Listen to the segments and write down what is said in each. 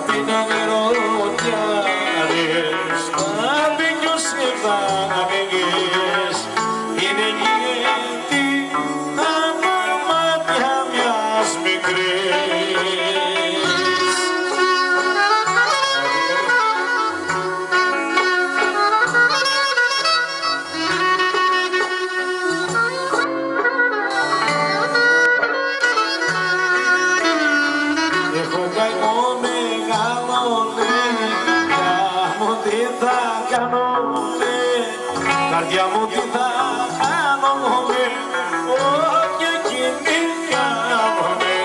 την αγροτιάρες, τα πηγιούσε βάγες, είναι γέντη τα μάτια μιας μικρής. Έχω καημό μεγάλο, καρδιά μου τι θα κάνω, καρδιά μου τι θα κάνω, όχι εκείνη κάνομαι.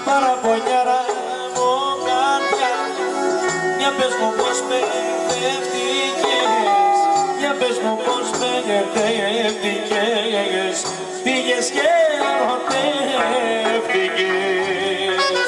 Παραπονιάρα μου καρδιά, για πες μου πως μπερδεύτηκες, για πες μου πως μπερδεύτηκες, πήγες και ερωτεύτηκες.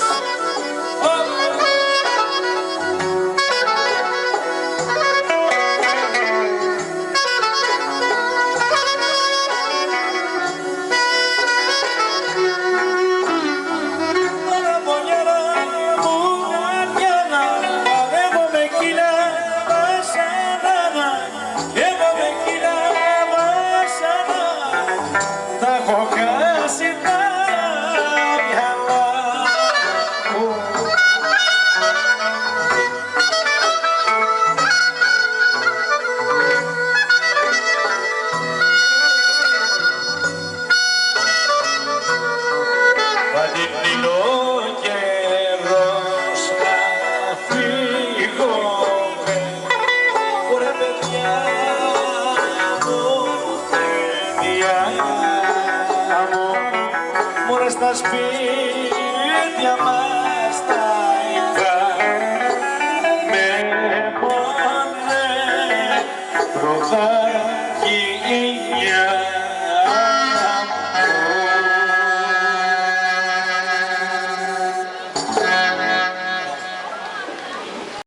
Μωρέ στα σπίτια μας τα ηχά με πόνε προδάκια.